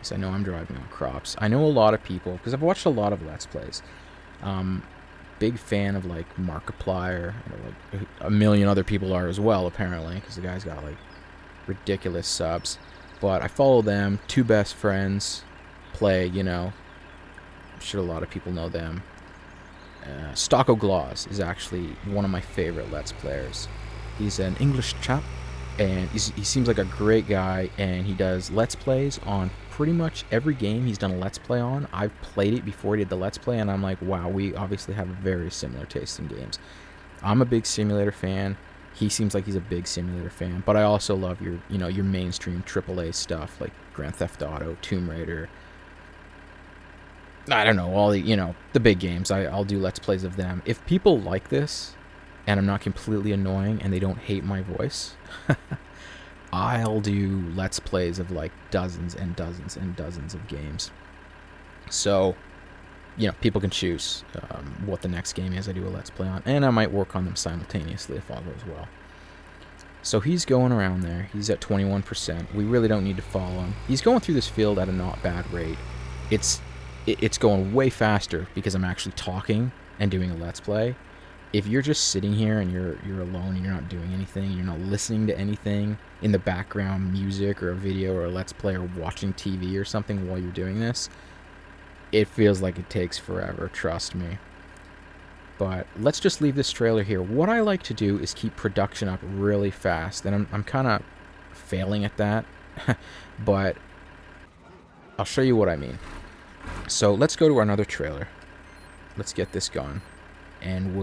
because I know I'm driving on crops. I know a lot of people, because I've watched a lot of Let's Plays. Big fan of like Markiplier, or like a million other people are as well, apparently, because the guy's got like ridiculous subs. But I follow them. Two best friends play, I'm sure a lot of people know them. Stocko Gloss is actually one of my favorite Let's Players. He's an English chap, and he seems like a great guy, and he does Let's Plays on pretty much every game he's done a Let's Play on. I've played it before he did the Let's Play, and I'm like, wow, we obviously have a very similar taste in games. I'm a big simulator fan. He seems like he's a big simulator fan, but I also love your mainstream AAA stuff like Grand Theft Auto, Tomb Raider. I don't know, all the big games. I'll do Let's Plays of them. If people like this, and I'm not completely annoying, and they don't hate my voice, I'll do Let's Plays of like dozens and dozens and dozens of games. So, people can choose what the next game is I do a Let's Play on, and I might work on them simultaneously if all goes well. So he's going around there. He's at 21%. We really don't need to follow him. He's going through this field at a not bad rate. It's going way faster because I'm actually talking and doing a Let's Play. If you're just sitting here and you're alone and you're not doing anything, you're not listening to anything in the background, music or a video or a Let's Play, or watching TV or something while you're doing this, it feels like it takes forever, trust me. But let's just leave this trailer here. What I like to do is keep production up really fast, and I'm kind of failing at that, but I'll show you what I mean. So let's go to another trailer. Let's get this going, and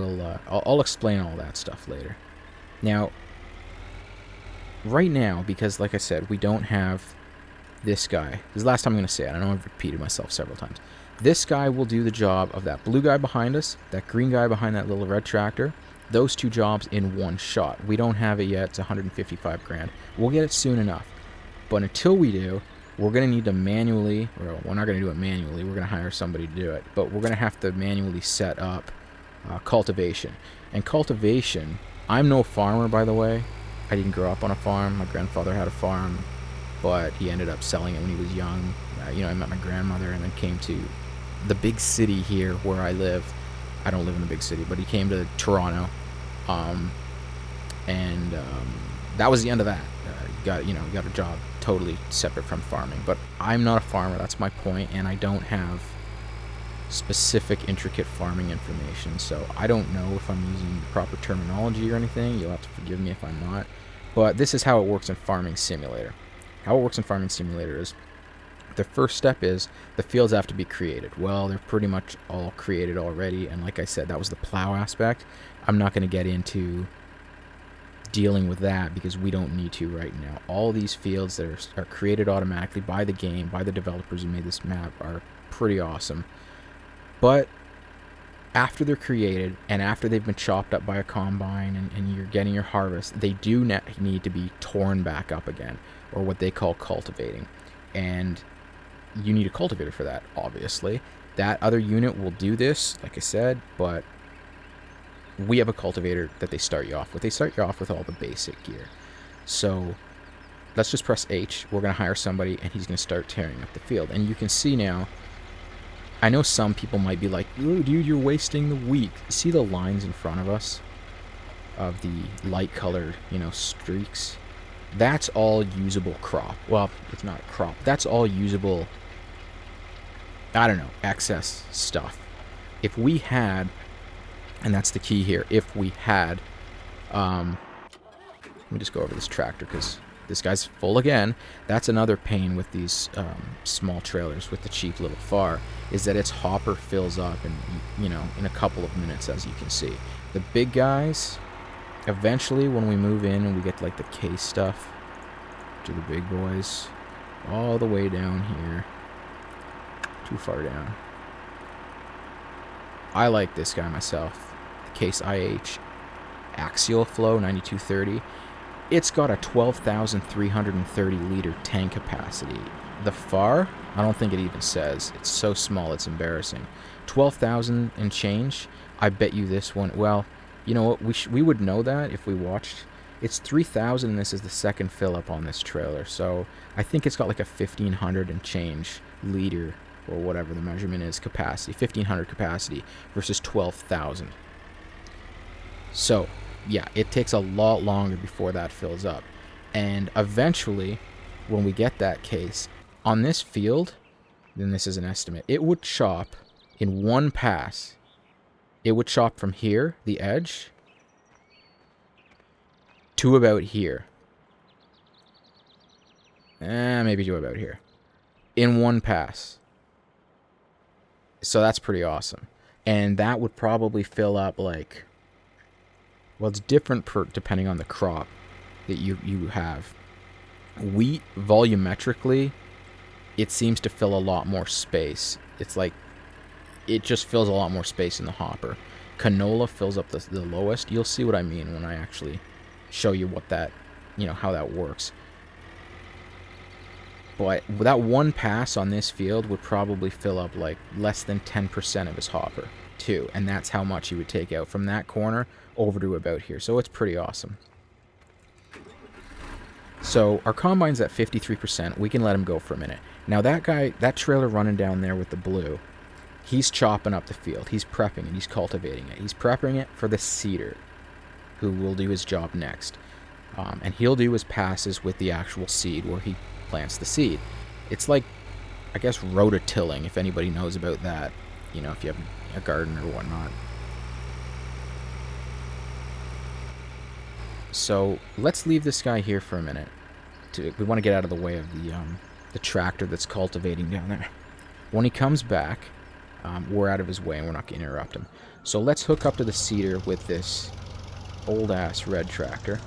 I'll explain all that stuff later. Now, right now, because like I said, we don't have this guy. This is the last time I'm going to say it. I know I've repeated myself several times. This guy will do the job of that blue guy behind us, that green guy behind that little red tractor. Those two jobs in one shot. We don't have it yet. It's 155 grand. We'll get it soon enough. But until we do, we're going to need to manually, or we're not going to do it manually, we're going to hire somebody to do it, but we're going to have to manually set up cultivation. And cultivation, I'm no farmer, by the way. I didn't grow up on a farm. My grandfather had a farm, but he ended up selling it when he was young. I met my grandmother and then came to the big city here where I live. I don't live in the big city, but he came to Toronto, and that was the end of that. He got a job totally separate from farming. But I'm not a farmer, that's my point, and I don't have specific, intricate farming information, so I don't know if I'm using the proper terminology or anything. You'll have to forgive me if I'm not. But this is how it works in Farming Simulator. How it works in Farming Simulator is, the first step is the fields have to be created. Well, they're pretty much all created already, and like I said, that was the plow aspect. I'm not going to get into dealing with that because we don't need to right now. All these fields that are created automatically by the game, by the developers who made this map, are pretty awesome. But after they're created and after they've been chopped up by a combine and you're getting your harvest, they do need to be torn back up again, or what they call cultivating. And you need a cultivator for that, obviously. That other unit will do this, like I said, but we have a cultivator that they start you off with. They start you off with all the basic gear. So let's just press H. We're going to hire somebody, and he's going to start tearing up the field. And you can see now, I know some people might be like, "Ooh, dude, you're wasting the wheat." See the lines in front of us of the light-colored, streaks? That's all usable crop. Well, it's not a crop. That's all usable, I don't know, excess stuff. If we had, and that's the key here, if we had, let me just go over this tractor because this guy's full again. That's another pain with these small trailers with the cheap little FAR, is that its hopper fills up in a couple of minutes, as you can see. The big guys, eventually when we move in and we get like the case stuff to the big boys, all the way down here, too far down. I like this guy myself, the Case IH Axial Flow 9230. It's got a 12,330 liter tank capacity. The FAR, I don't think it even says. It's so small, it's embarrassing. 12,000 and change. I bet you this one, well, you know what, we would know that if we watched It's 3,000, and this is the second fill up on this trailer. So I think it's got like a 1,500 and change liter, or whatever the measurement is, capacity. 1,500 capacity versus 12,000. So yeah, it takes a lot longer before that fills up. And eventually, when we get that case, on this field, then this is an estimate, it would chop in one pass. It would chop from here, the edge, to about here. Maybe to about here. In one pass. So that's pretty awesome. And that would probably fill up like... Well, it's different depending on the crop that you have. Wheat, volumetrically, it seems to fill a lot more space. It's like, it just fills a lot more space in the hopper. Canola fills up the lowest. You'll see what I mean when I actually show you what that, how that works. But that one pass on this field would probably fill up like less than 10% of his hopper too. And that's how much he would take out from that corner over to about here. So it's pretty awesome. So our combine's at 53%. We can let him go for a minute. Now that guy, that trailer running down there with the blue, he's chopping up the field. He's prepping it. He's cultivating it. He's prepping it for the seeder, who will do his job next. And he'll do his passes with the actual seed where he plants the seed. It's like, I guess, rototilling, if anybody knows about that. If you have a garden or whatnot. So let's leave this guy here for a minute. We want to get out of the way of the tractor that's cultivating down there. When he comes back, we're out of his way and we're not going to interrupt him. So let's hook up to the seeder with this old-ass red tractor.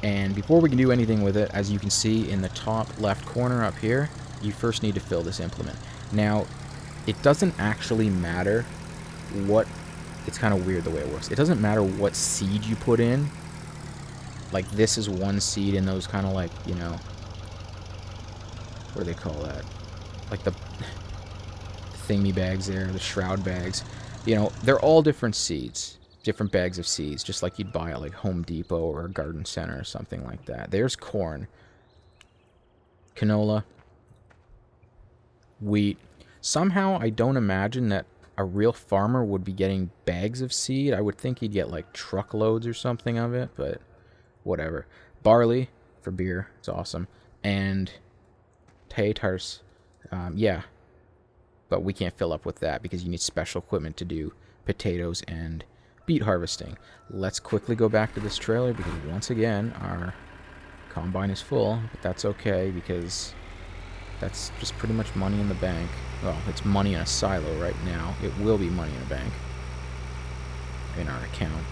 And before we can do anything with it, as you can see in the top left corner up here, you first need to fill this implement. Now, it doesn't actually matter what... It's kind of weird the way it works. It doesn't matter what seed you put in. Like, this is one seed in those kind of like, what do they call that? Like the thingy bags there, the shroud bags. They're all different seeds. Different bags of seeds, just like you'd buy at like Home Depot or a garden center or something like that. There's corn. Canola. Wheat. Somehow, I don't imagine that a real farmer would be getting bags of seed. I would think he'd get like truckloads or something of it, but whatever. Barley for beer. It's awesome. And tatars. Yeah. But we can't fill up with that because you need special equipment to do potatoes and beet harvesting. Let's quickly go back to this trailer because once again our combine is full, but that's okay because that's just pretty much money in the bank. Well, it's money in a silo right now. It will be money in a bank. In our account.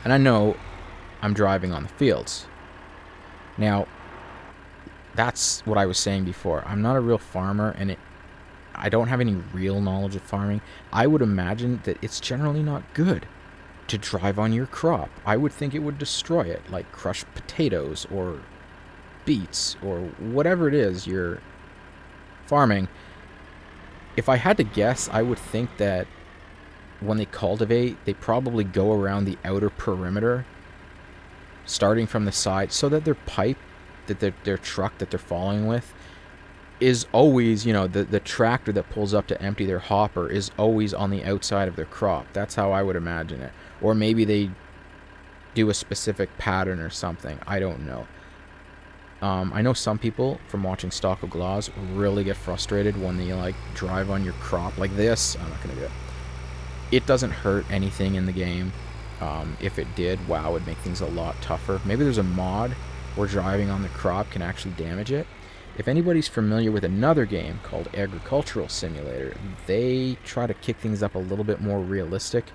And I know I'm driving on the fields. Now, that's what I was saying before. I'm not a real farmer, and I don't have any real knowledge of farming. I would imagine that it's generally not good to drive on your crop. I would think it would destroy it, like crushed potatoes or beets or whatever it is you're farming. If I had to guess, I would think that when they cultivate, they probably go around the outer perimeter, starting from the side, so that their pipe, that their truck that they're following with, is always, the tractor that pulls up to empty their hopper is always on the outside of their crop. That's how I would imagine it. Or maybe they do a specific pattern or something. I don't know. I know some people from watching Stock of Glaws really get frustrated when they drive on your crop like this. I'm not gonna do it. It doesn't hurt anything in the game. If it did, wow, it would make things a lot tougher. Maybe there's a mod where driving on the crop can actually damage it. If anybody's familiar with another game called Agricultural Simulator, they try to kick things up a little bit more realistic.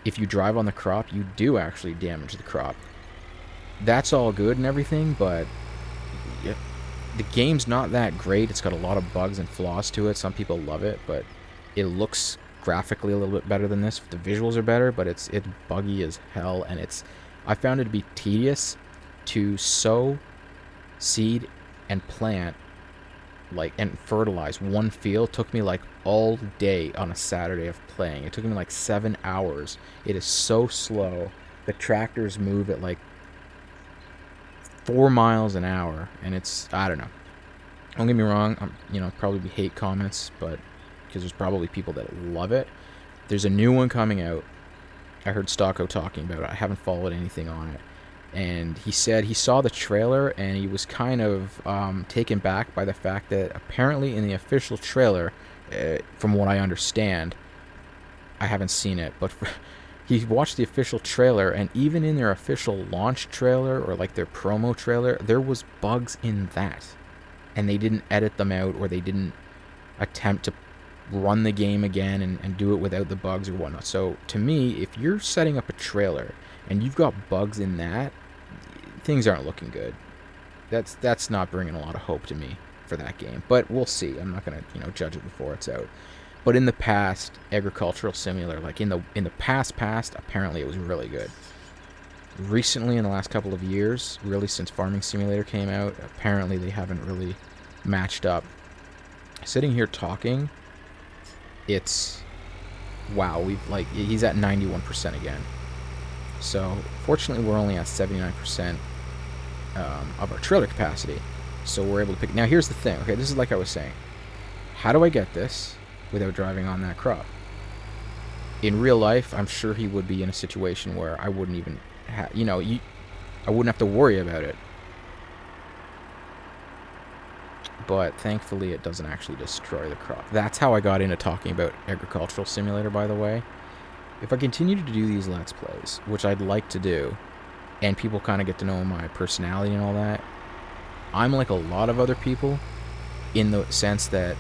If you drive on the crop, you do actually damage the crop. That's all good and everything, but the game's not that great. It's got a lot of bugs and flaws to it. Some people love it, but it looks graphically a little bit better than this. The visuals are better, but it's buggy as hell, and I found it to be tedious to sow, seed, and plant, and fertilize one field. Took me all day on a Saturday of playing. It took me 7 hours. It is so slow. the tractors move at like 4 miles an hour, and I don't know. Don't get me wrong, probably be hate comments, but because there's probably people that love it. There's a new one coming out. I heard Stocko talking about it. I haven't followed anything on it. And he said he saw the trailer and he was kind of taken back by the fact that apparently in the official trailer, from what I understand, I haven't seen it, but he watched the official trailer, and even in their official launch trailer or like their promo trailer, there was bugs in that. And they didn't edit them out, or they didn't attempt to run the game again and do it without the bugs or whatnot. So to me, if you're setting up a trailer and you've got bugs in that, things aren't looking good. That's not bringing a lot of hope to me for that game. But we'll see. I'm not gonna judge it before it's out. But in the past, Agricultural Simulator, like in the past, apparently it was really good. Recently, in the last couple of years, really since Farming Simulator came out, apparently they haven't really matched up. Sitting here talking, it's wow. He's at 91% again. So fortunately, we're only at 79% of our trailer capacity, so we're able to pick. Now here's the thing. Okay, this is like I was saying. How do I get this without driving on that crop? In real life, I'm sure he would be in a situation where I wouldn't even I wouldn't have to worry about it. But thankfully, it doesn't actually destroy the crop. That's how I got into talking about Agricultural Simulator, by the way. If I continue to do these Let's Plays, which I'd like to do, and people kind of get to know my personality and all that, I'm like a lot of other people in the sense that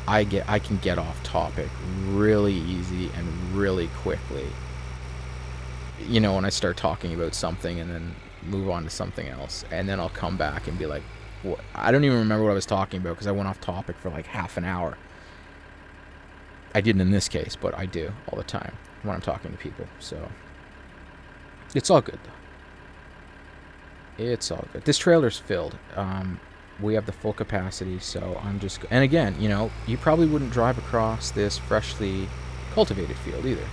I can get off topic really easy and really quickly. When I start talking about something and then move on to something else, and then I'll come back and be like, what? I don't even remember what I was talking about because I went off topic for like half an hour. I didn't in this case, but I do all the time when I'm talking to people. So it's all good though. It's all good. This trailer's filled. We have the full capacity, so I'm just... And again, you probably wouldn't drive across this freshly cultivated field either.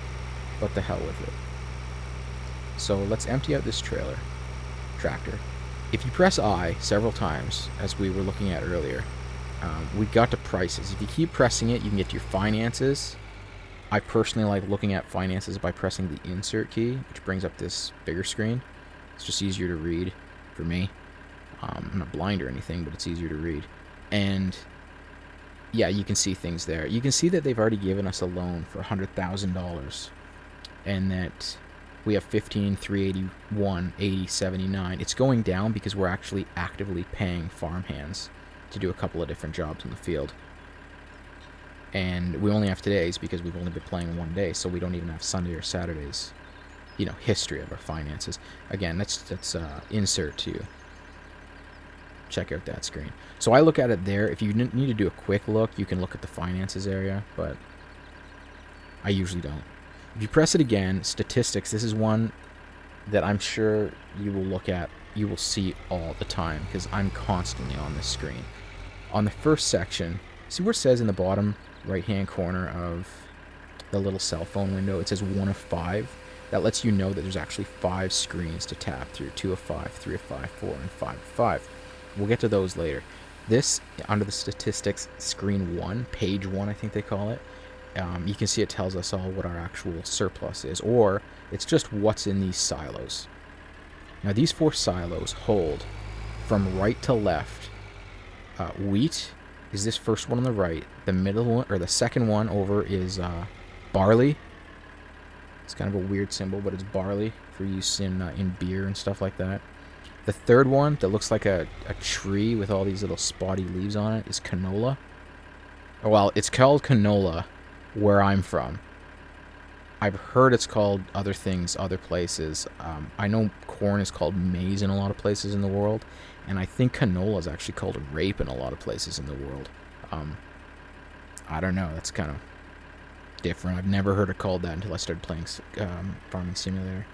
But the hell with it. So let's empty out this tractor. If you press I several times, as we were looking at earlier, we got to prices. If you keep pressing it, you can get to your finances. I personally like looking at finances by pressing the insert key, which brings up this bigger screen. It's just easier to read for me. I'm not blind or anything, but it's easier to read. And yeah, you can see things there. You can see that they've already given us a loan for $100,000, and that we have 15, 381, 80, 79. It's going down because we're actually actively paying farmhands to do a couple of different jobs in the field. And we only have today's because we've only been playing one day, so we don't even have Sunday or Saturday's, history of our finances. Again, that's insert to check out that screen. So I look at it there. If you need to do a quick look, you can look at the finances area, but I usually don't. If you press it again, statistics, this is one that I'm sure you will look at, you will see all the time, because I'm constantly on this screen. On the first section, see where it says in the bottom right-hand corner of the little cell phone window, it says 1 of 5. That lets you know that there's actually 5 screens to tap through, 2 of 5, 3 of 5, 4, and 5 of 5. We'll get to those later. This, under the statistics, screen 1, page 1, I think they call it, you can see it tells us all what our actual surplus is, or it's just what's in these silos. Now, these 4 silos hold from right to left. Wheat is this first one on the right. The middle one, or the second one over, is barley. It's kind of a weird symbol, but it's barley for use in beer and stuff like that. The third one that looks like a tree with all these little spotty leaves on it is canola. Well, it's called canola where I'm from. I've heard it's called other things other places. I know corn is called maize in a lot of places in the world, and I think canola is actually called rape in a lot of places in the world. I don't know. That's kind of different. I've never heard it called that until I started playing Farming Simulator.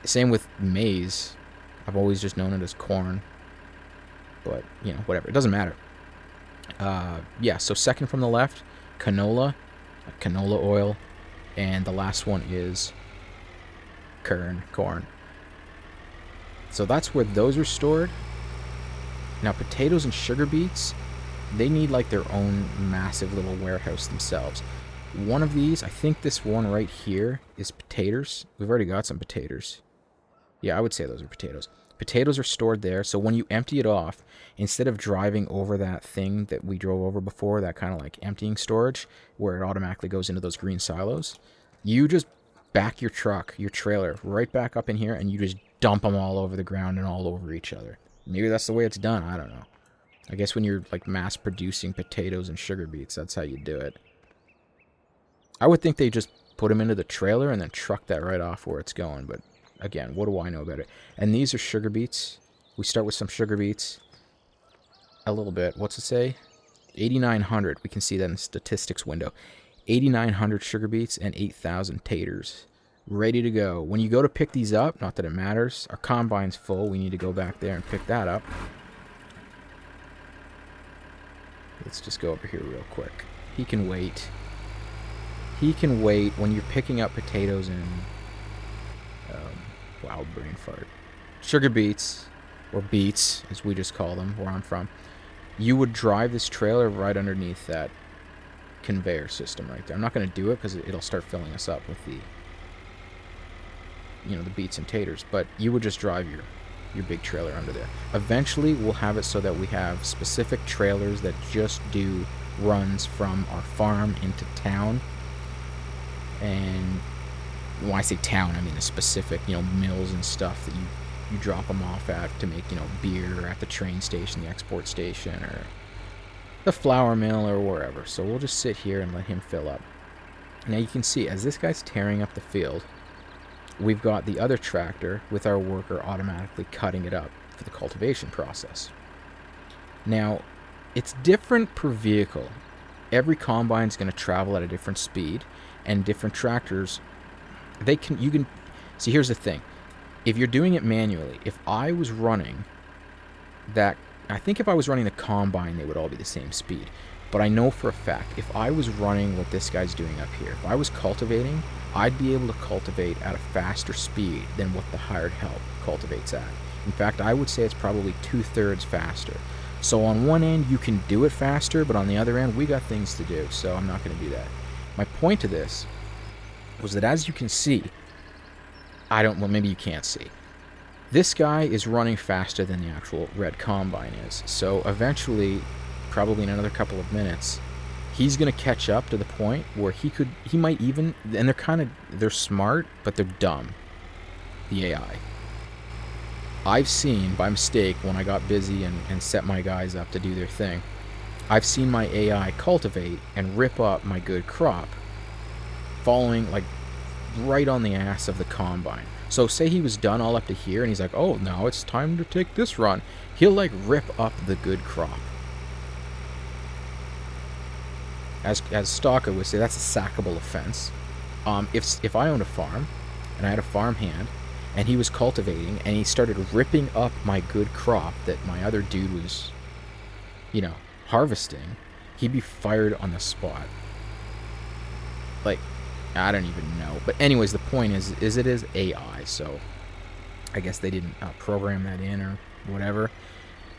Same with maize. I've always just known it as corn, but whatever, it doesn't matter. Yeah, so second from the left, canola oil, and the last one is corn. So that's where those are stored. Now potatoes and sugar beets, they need like their own massive little warehouse themselves. One of these, I think this one right here is potatoes. We've already got some potatoes. Yeah, I would say those are potatoes. Potatoes are stored there, so when you empty it off, instead of driving over that thing that we drove over before, that kind of like emptying storage, where it automatically goes into those green silos, you just back your truck, your trailer, right back up in here, and you just dump them all over the ground and all over each other. Maybe that's the way it's done, I don't know. I guess when you're like mass producing potatoes and sugar beets, that's how you do it. I would think they just put them into the trailer and then truck that right off where it's going, but again, what do I know about it? And these are sugar beets. We start with some sugar beets. A little bit. What's it say? 8,900. We can see that in the statistics window. 8,900 sugar beets and 8,000 taters. Ready to go. When you go to pick these up, not that it matters, our combine's full. We need to go back there and pick that up. Let's just go over here real quick. He can wait. He can wait when you're picking up potatoes and wow, brain fart. Sugar beets, or beets, as we just call them, where I'm from. You would drive this trailer right underneath that conveyor system right there. I'm not going to do it because it'll start filling us up with the, you know, the beets and taters. But you would just drive your big trailer under there. Eventually, we'll have it so that we have specific trailers that just do runs from our farm into town. And when I say town, I mean the specific, you know, mills and stuff that you drop them off at to make, you know, beer at the train station, the export station, or the flour mill, or wherever. So we'll just sit here and let him fill up. Now you can see, as this guy's tearing up the field, we've got the other tractor with our worker automatically cutting it up for the cultivation process. Now, it's different per vehicle. Every combine's going to travel at a different speed, and different tractors, you can see, here's the thing. If you're doing it manually, if I was running that, I think if I was running the combine, they would all be the same speed. But I know for a fact, if I was running what this guy's doing up here, if I was cultivating, I'd be able to cultivate at a faster speed than what the hired help cultivates at. In fact, I would say it's probably 2/3 faster. So on one end, you can do it faster, but on the other end, we got things to do, so I'm not going to do that. My point to this was that, as you can see, well, maybe you can't see. This guy is running faster than the actual red combine is. So eventually, probably in another couple of minutes, he's going to catch up to the point where he might even, and they're smart, but they're dumb, the AI. I've seen, by mistake, when I got busy and set my guys up to do their thing, I've seen my AI cultivate and rip up my good crop, following, like, right on the ass of the combine. So say he was done all up to here, and he's like, oh, now it's time to take this run. He'll, like, rip up the good crop. As Stalker would say, that's a sackable offense. If I owned a farm, and I had a farm hand, and he was cultivating, and he started ripping up my good crop that my other dude was, you know, harvesting, he'd be fired on the spot. Like, I don't even know. But anyways, the point is it is AI, so I guess they didn't program that in or whatever.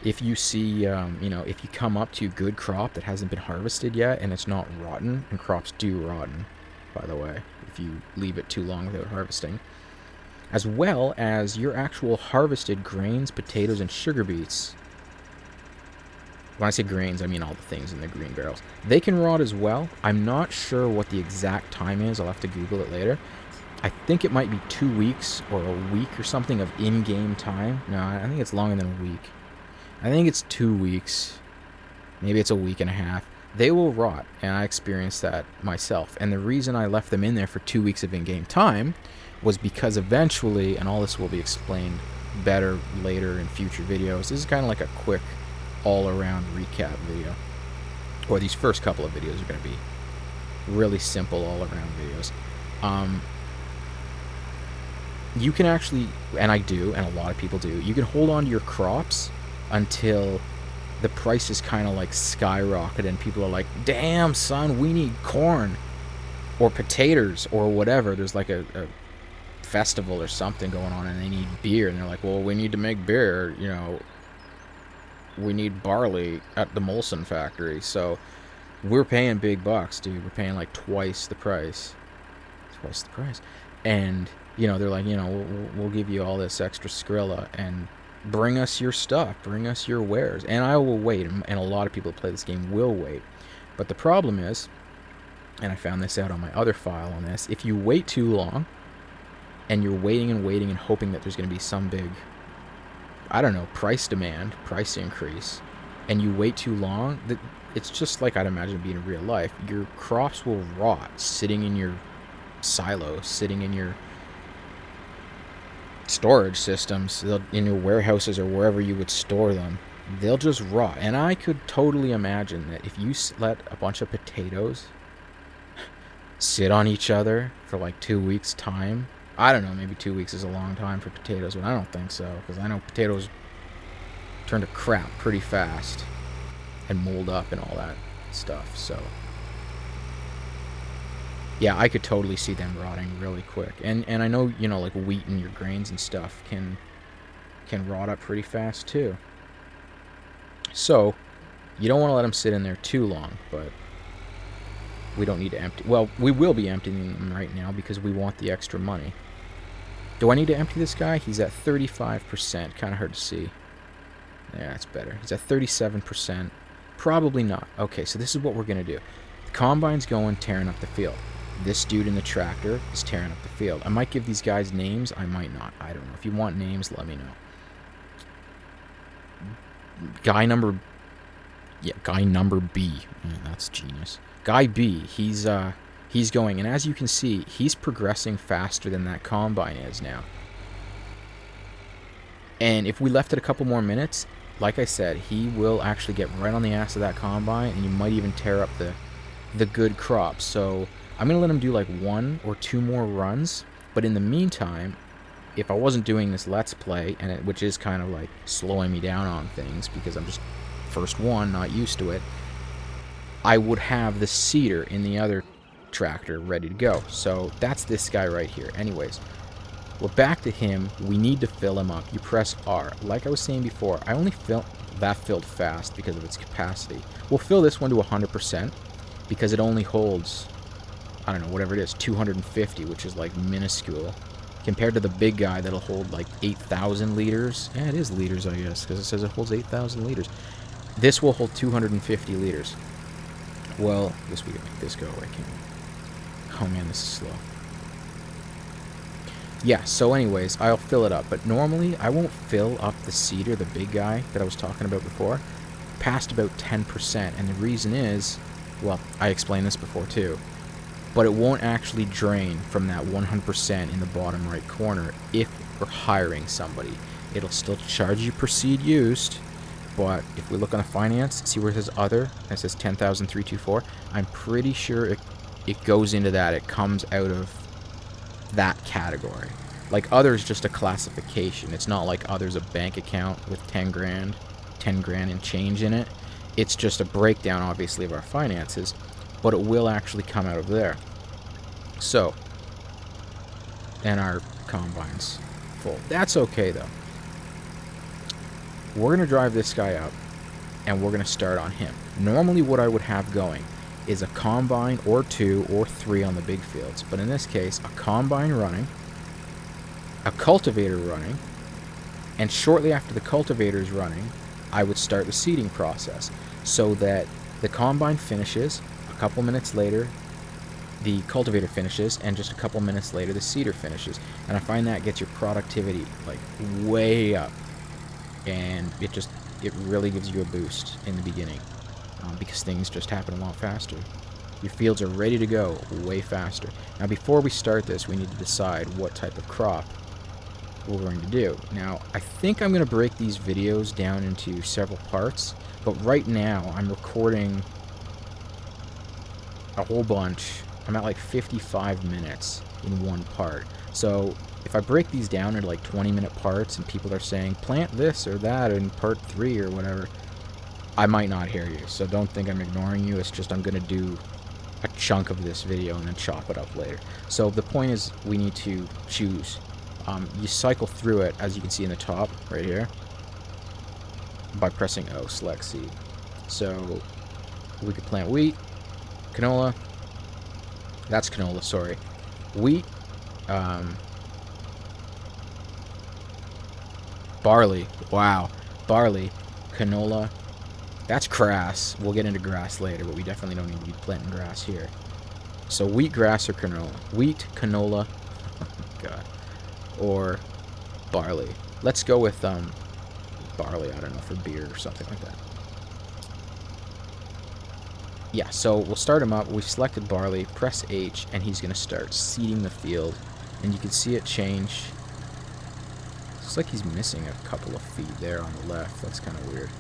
If you see, you know, if you come up to good crop that hasn't been harvested yet and it's not rotten, and crops do rotten, by the way, if you leave it too long without harvesting, as well as your actual harvested grains, potatoes, and sugar beets. When I say grains, I mean all the things in the green barrels. They can rot as well. I'm not sure what the exact time is. I'll have to Google it later. I think it might be 2 weeks or a week or something of in-game time. No, I think it's longer than a week. I think it's 2 weeks. Maybe it's a week and a half. They will rot, and I experienced that myself. And the reason I left them in there for 2 weeks of in-game time was because eventually, and all this will be explained better later in future videos, this is kind of like a quick all-around recap video, or these first couple of videos are going to be really simple all-around videos. You can actually, and I do, and a lot of people do, you can hold on to your crops until the price is kind of like skyrocketed and people are like, damn son, we need corn or potatoes or whatever. There's like a festival or something going on, and they need beer, and they're like, well, we need to make beer, you know, we need barley at the Molson factory, so we're paying big bucks, dude. We're paying like twice the price. And, you know, they're like, you know, we'll give you all this extra Skrilla, and bring us your stuff, bring us your wares. And I will wait, and a lot of people that play this game will wait. But the problem is, and I found this out on my other file on this, if you wait too long, and you're waiting and hoping that there's going to be some big, I don't know, price increase, and you wait too long, it's just like I'd imagine it being in real life. Your crops will rot sitting in your silos, sitting in your storage systems, in your warehouses or wherever you would store them. They'll just rot. And I could totally imagine that if you let a bunch of potatoes sit on each other for like 2 weeks' time, I don't know, maybe 2 weeks is a long time for potatoes, but I don't think so, because I know potatoes turn to crap pretty fast and mold up and all that stuff. So yeah, I could totally see them rotting really quick. And I know, you know, like wheat and your grains and stuff can rot up pretty fast too. So you don't want to let them sit in there too long, but we don't need to empty. Well, we will be emptying them right now because we want the extra money. Do I need to empty this guy? He's at 35%. Kind of hard to see. Yeah, that's better. He's at 37%. Probably not. Okay, so this is what we're going to do. The combine's going, tearing up the field. This dude in the tractor is tearing up the field. I might give these guys names. I might not. I don't know. If you want names, let me know. Guy number B. Yeah, that's genius. Guy B, he's going, and as you can see, he's progressing faster than that combine is now. And if we left it a couple more minutes, like I said, he will actually get right on the ass of that combine, and you might even tear up the good crops. So I'm going to let him do like 1 or 2 more runs, but in the meantime, if I wasn't doing this Let's Play, which is kind of like slowing me down on things because I'm just first one, not used to it, I would have the seeder in the other tractor ready to go. So that's this guy right here. Anyways, we're back to him. We need to fill him up. You press R. Like I was saying before, I only filled fast because of its capacity. We'll fill this one to 100% because it only holds, I don't know, whatever it is, 250, which is like minuscule compared to the big guy that'll hold like 8,000 liters. Yeah, it is liters, I guess, because it says it holds 8,000 liters. This will hold 250 liters. Well, I guess we can make this go away, can't we? Oh man, this is slow. Yeah, so anyways, I'll fill it up. But normally, I won't fill up the seeder, the big guy that I was talking about before, past about 10%. And the reason is, well, I explained this before too, but it won't actually drain from that 100% in the bottom right corner if we're hiring somebody. It'll still charge you per seed used, but if we look on the finance, see where it says other, and it says 10,324, I'm pretty sure it goes into that. It comes out of that category. Like other is just a classification. It's not like other's a bank account with 10 grand and change in it. It's just a breakdown, obviously, of our finances, but it will actually come out of there. So, and our combine's full. That's okay though. We're going to drive this guy up, and we're going to start on him. Normally what I would have going is a combine or 2 or 3 on the big fields. But in this case, a combine running, a cultivator running, and shortly after the cultivator is running, I would start the seeding process so that the combine finishes, a couple minutes later, the cultivator finishes, and just a couple minutes later, the seeder finishes. And I find that gets your productivity like way up. And it really gives you a boost in the beginning because things just happen a lot faster. Your fields are ready to go way faster. Now before we start this, we need to decide what type of crop we're going to do. Now I think I'm going to break these videos down into several parts, but right now I'm recording a whole bunch. I'm at like 55 minutes in one part. So if I break these down into like 20-minute parts and people are saying plant this or that in part 3 or whatever, I might not hear you. So don't think I'm ignoring you. It's just I'm going to do a chunk of this video and then chop it up later. So the point is we need to choose. You cycle through it, as you can see in the top right here, by pressing O, select seed. So we could plant wheat, canola. That's canola, sorry. Wheat, barley. Wow. Barley, canola. That's grass. We'll get into grass later, but we definitely don't need to be planting grass here. So wheat, grass, or canola. Wheat, canola, God, or barley. Let's go with barley, I don't know, for beer or something like that. Yeah, so we'll start him up. We've selected barley, press H, and he's going to start seeding the field. And you can see it change. Looks like he's missing a couple of feet there on the left. That's kind of weird.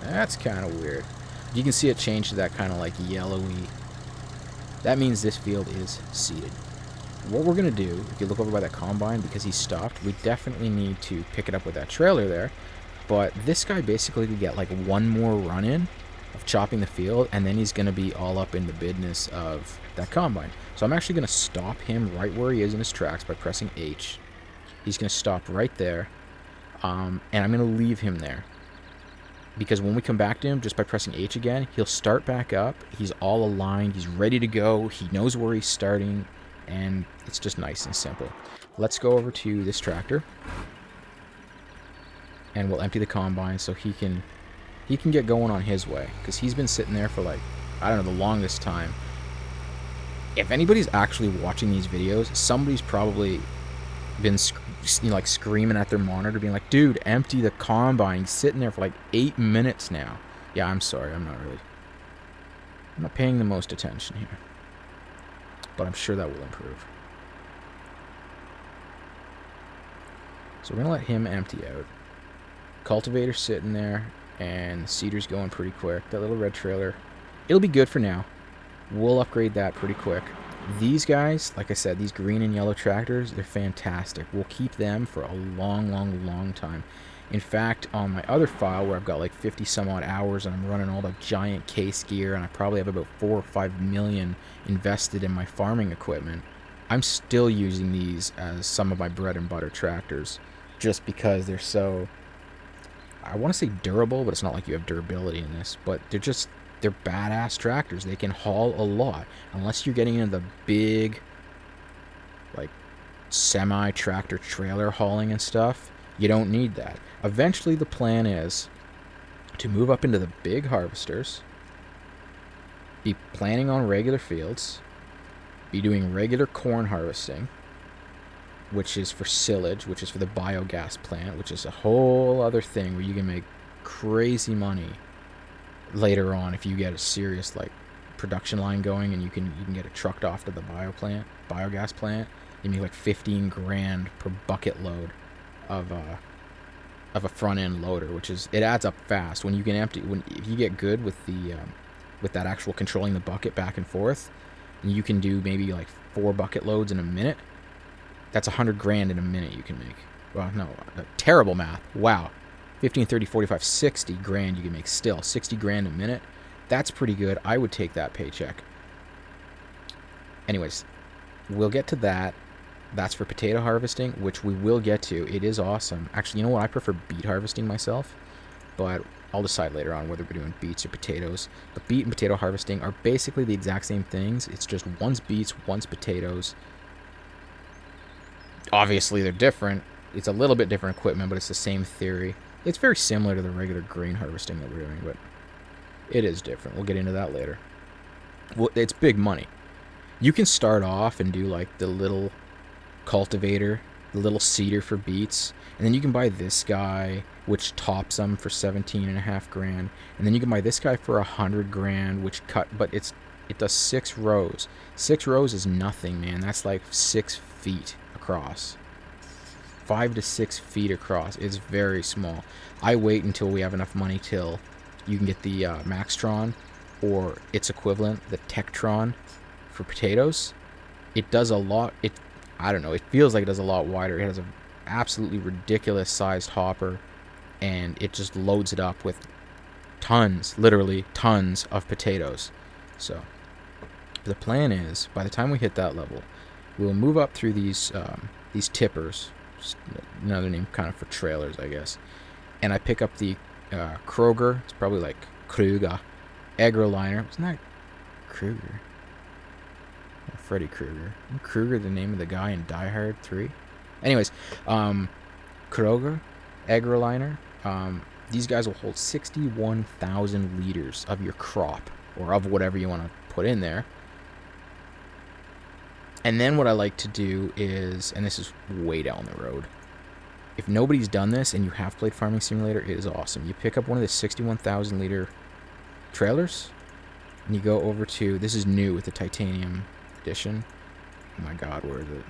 That's kind of weird. You can see it change to that kind of like yellowy. That means this field is seeded. What we're going to do, if you look over by that combine, because he's stopped, we definitely need to pick it up with that trailer there. But this guy basically could get like one more run in of chopping the field, and then he's going to be all up in the business of that combine. So I'm actually going to stop him right where he is in his tracks by pressing H. He's going to stop right there, and I'm going to leave him there. Because when we come back to him, just by pressing H again, he'll start back up. He's all aligned. He's ready to go. He knows where he's starting, and it's just nice and simple. Let's go over to this tractor, and we'll empty the combine so he can get going on his way. Because he's been sitting there for like, I don't know, the longest time. If anybody's actually watching these videos, somebody's probably been like screaming at their monitor, being like, dude, empty the combine. He's sitting there for like 8 minutes now. Yeah, I'm sorry, I'm not paying the most attention here, but I'm sure that will improve. So we're gonna let him empty out. Cultivator sitting there, and the seeder's going pretty quick. That little red trailer, it'll be good for now. We'll upgrade that pretty quick. These guys, like I said, these green and yellow tractors, they're fantastic. We'll keep them for a long time. In fact, on my other file where I've got like 50 some odd hours and I'm running all the giant case gear and I probably have about 4 or 5 million invested in my farming equipment, I'm still using these as some of my bread and butter tractors just because they're so, I want to say durable, but it's not like you have durability in this, but they're badass tractors. They can haul a lot. Unless you're getting into the big, like, semi-tractor trailer hauling and stuff, you don't need that. Eventually, the plan is to move up into the big harvesters, be planting on regular fields, be doing regular corn harvesting, which is for silage, which is for the biogas plant, which is a whole other thing where you can make crazy money later on if you get a serious like production line going and you can get it trucked off to the biogas plant. You make like 15 grand per bucket load of a front end loader, which is, it adds up fast when you can empty, if you get good with the with that actual controlling the bucket back and forth, and you can do maybe like 4 bucket loads in a minute. That's 100 grand in a minute you can make. Well, no, terrible math. Wow. 15, 30, 45, 60 grand you can make still. 60 grand a minute. That's pretty good. I would take that paycheck. Anyways, we'll get to that. That's for potato harvesting, which we will get to. It is awesome. Actually, you know what? I prefer beet harvesting myself, but I'll decide later on whether we're doing beets or potatoes. But beet and potato harvesting are basically the exact same things. It's just one's beets, one's potatoes. Obviously, they're different. It's a little bit different equipment, but it's the same theory. It's very similar to the regular grain harvesting that we're doing, but it is different. We'll get into that later. Well, it's big money. You can start off and do like the little cultivator, the little seeder for beets, and then you can buy this guy, which tops them for 17.5 grand, and then you can buy this guy for 100 grand, which but it does 6 rows. 6 rows is nothing, man. That's like 6 feet across. 5 to 6 feet across. It's very small. I wait until we have enough money till you can get the Maxtron or its equivalent, the Tektron, for potatoes. It does a lot. I don't know. It feels like it does a lot wider. It has an absolutely ridiculous sized hopper, and it just loads it up with tons, literally tons of potatoes. So The plan is, by the time we hit that level, we'll move up through these tippers, just another name kind of for trailers, I guess. And I pick up the Kroger, it's probably like Kruger, Agroliner. Isn't that Kruger? Oh, Freddy Krueger. Isn't Kruger the name of the guy in Die Hard 3? Anyways, Kroger, Agroliner, these guys will hold 61,000 liters of your crop, or of whatever you want to put in there. And then what I like to do is, and this is way down the road, if nobody's done this and you have played Farming Simulator, it is awesome. You pick up one of the 61,000 liter trailers, and you go over to, this is new with the titanium edition. Oh my god, where is it?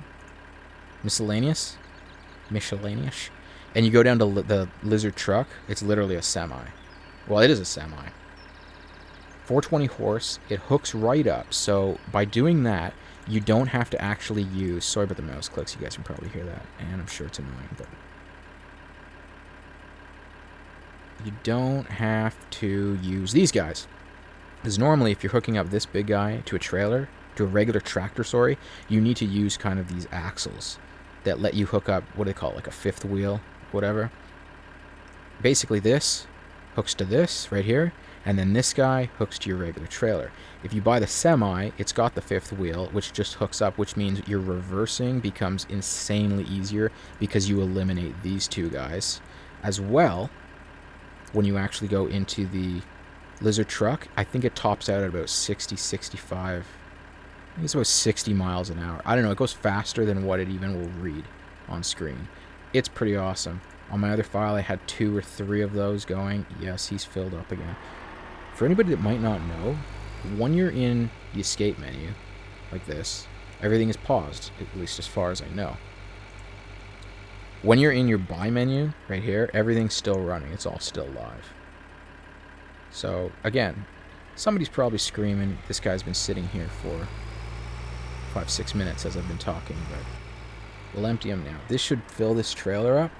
Miscellaneous? And you go down to the lizard truck. It's literally a semi. Well, it is a semi. 420 horse. It hooks right up. So by doing that, you don't have to actually use... Sorry about the mouse clicks. You guys can probably hear that. And I'm sure it's annoying, but... You don't have to use these guys. Because normally, if you're hooking up this big guy to a trailer, to a regular tractor, sorry, you need to use kind of these axles that let you hook up, what do they call it, like a fifth wheel, whatever. Basically, this hooks to this right here, and then this guy hooks to your regular trailer. If you buy the semi, it's got the fifth wheel, which just hooks up, which means your reversing becomes insanely easier because you eliminate these two guys. As well, when you actually go into the lizard truck, I think it tops out at about 60, 65. I think it's about 60 miles an hour. I don't know, it goes faster than what it even will read on screen. It's pretty awesome. On my other file, I had 2 or 3 of those going. Yes, he's filled up again. For anybody that might not know, when you're in the escape menu, like this, everything is paused, at least as far as I know. When you're in your buy menu, right here, everything's still running. It's all still live. So, again, somebody's probably screaming, this guy's been sitting here for 5-6 minutes as I've been talking, but we'll empty him now. This should fill this trailer up.